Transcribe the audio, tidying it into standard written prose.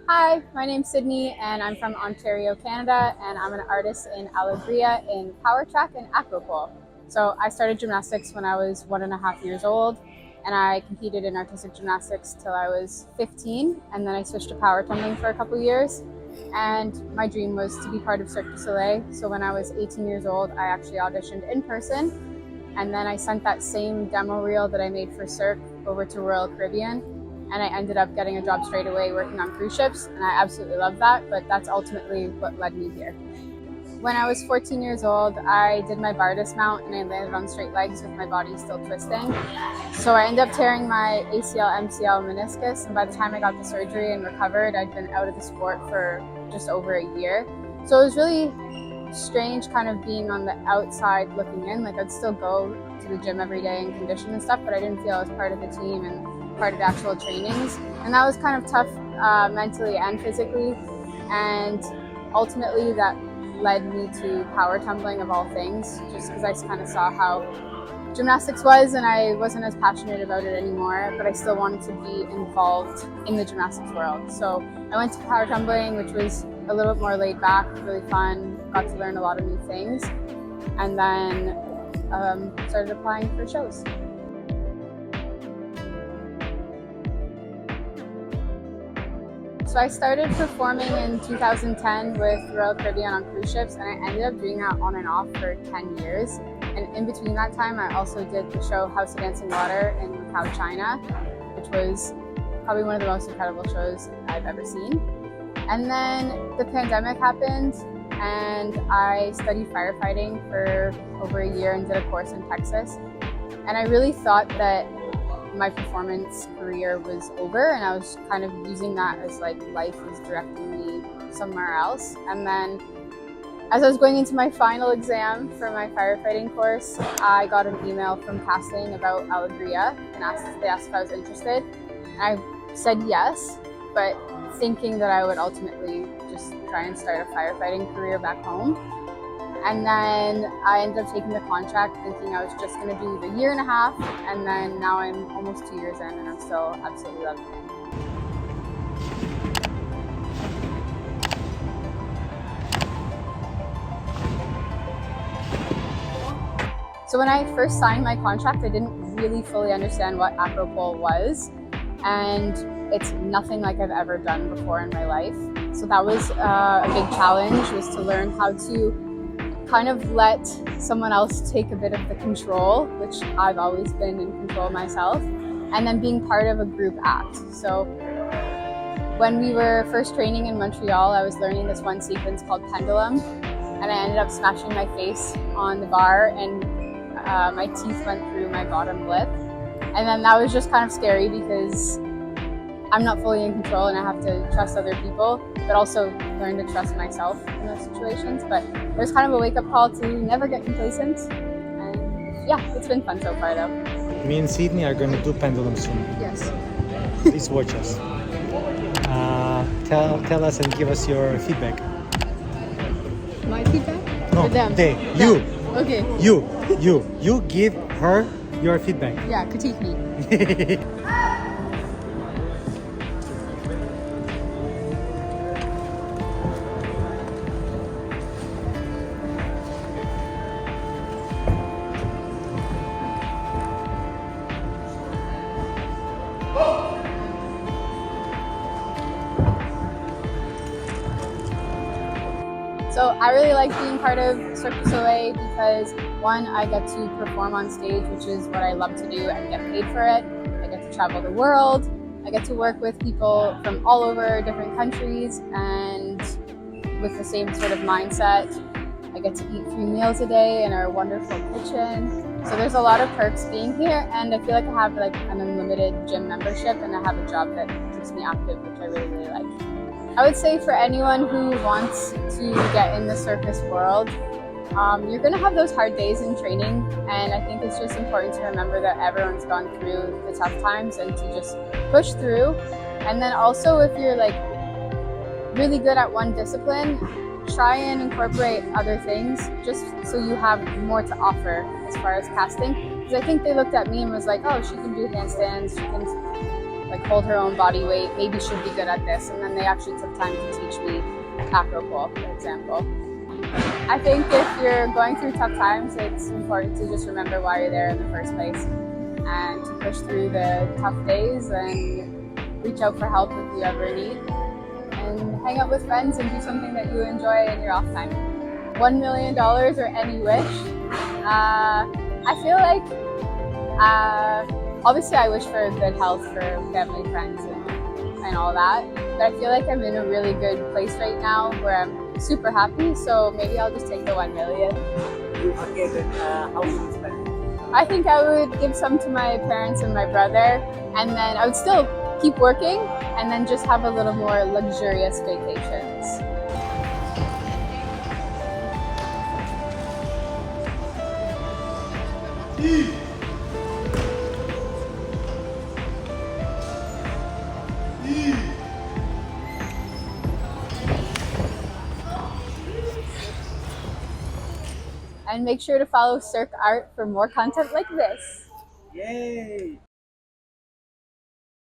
Hi, my name's Sydney and I'm from Ontario, Canada, and I'm an artist in Alegria in power track and acropole. So I started gymnastics when I was 1.5 years old, and I competed in artistic gymnastics till I was 15, and then I switched to power tumbling for a couple years. And my dream was to be part of Cirque du Soleil. So when I was 18 years old, I actually auditioned in person, and then I sent that same demo reel that I made for Cirque over to Royal Caribbean, and I ended up getting a job straight away working on cruise ships, and I absolutely love that, but that's ultimately what led me here. When I was 14 years old, I did my bar dismount and I landed on straight legs with my body still twisting. So I ended up tearing my ACL, MCL, meniscus, and by the time I got the surgery and recovered, I'd been out of the sport for just over a year. So it was really strange kind of being on the outside looking in. Like, I'd still go to the gym every day and condition and stuff, but I didn't feel I was part of the team and part of the actual trainings, and that was kind of tough mentally and physically, and ultimately that led me to power tumbling of all things, just because I kind of saw how gymnastics was and I wasn't as passionate about it anymore, but I still wanted to be involved in the gymnastics world. So I went to power tumbling, which was a little bit more laid back, really fun, got to learn a lot of new things, and then started applying for shows. So I started performing in 2010 with Royal Caribbean on cruise ships, and I ended up doing that on and off for 10 years. And in between that time, I also did the show House of Dancing Water in Macau, China, which was probably one of the most incredible shows I've ever seen. And then the pandemic happened, and I studied firefighting for over a year and did a course in Texas. And I really thought that my performance career was over, and I was kind of using that as like life was directing me somewhere else. And then as I was going into my final exam for my firefighting course, I got an email from casting about Alegria, and they asked if I was interested. And I said yes, but thinking that I would ultimately just try and start a firefighting career back home. And then I ended up taking the contract thinking I was just going to do the 1.5 years, and then now I'm almost 2 years in and I'm still absolutely loving it. So when I first signed my contract, I didn't really fully understand what Acropole was, and it's nothing like I've ever done before in my life. So that was a big challenge, was to learn how to kind of let someone else take a bit of the control, which I've always been in control myself, and then being part of a group act. So when we were first training in Montreal, I was learning this one sequence called Pendulum, and I ended up smashing my face on the bar, and my teeth went through my bottom lip. And then that was just kind of scary because I'm not fully in control and I have to trust other people, but also learn to trust myself in those situations. But it was kind of a wake-up call to never get complacent. And yeah, it's been fun so far though. Me and Sydney are going to do pendulum soon. Yes. Please watch us. Tell us and give us your feedback. My feedback? No, For them? they. Them. You. Okay. You give her your feedback. Yeah, critique me. So I really like being part of Cirque du Soleil because, one, I get to perform on stage, which is what I love to do, and get paid for it. I get to travel the world. I get to work with people from all over different countries and with the same sort of mindset. I get to eat 3 meals a day in our wonderful kitchen. So there's a lot of perks being here, and I feel like I have like an unlimited gym membership, and I have a job that keeps me active, which I really, really like. I would say for anyone who wants to get in the circus world, you're going to have those hard days in training, and I think it's just important to remember that everyone's gone through the tough times and to just push through. And then also, if you're like really good at one discipline, try and incorporate other things just so you have more to offer as far as casting. Because I think they looked at me and was like, oh, she can do handstands, she can like hold her own body weight, maybe she'd be good at this. And then they actually took time to teach me Acropole, for example. I think if you're going through tough times, it's important to just remember why you're there in the first place and to push through the tough days and reach out for help if you ever need, and hang out with friends and do something that you enjoy in your off time. $1 million or any wish. I feel like obviously I wish for good health for family, friends, and all that, but I feel like I'm in a really good place right now where I'm super happy, so maybe I'll just take the 1 million. Okay, then how will you spend it? I think I would give some to my parents and my brother, and then I would still keep working and then just have a little more luxurious vacations. And make sure to follow Cirque Art for more content like this. Yay!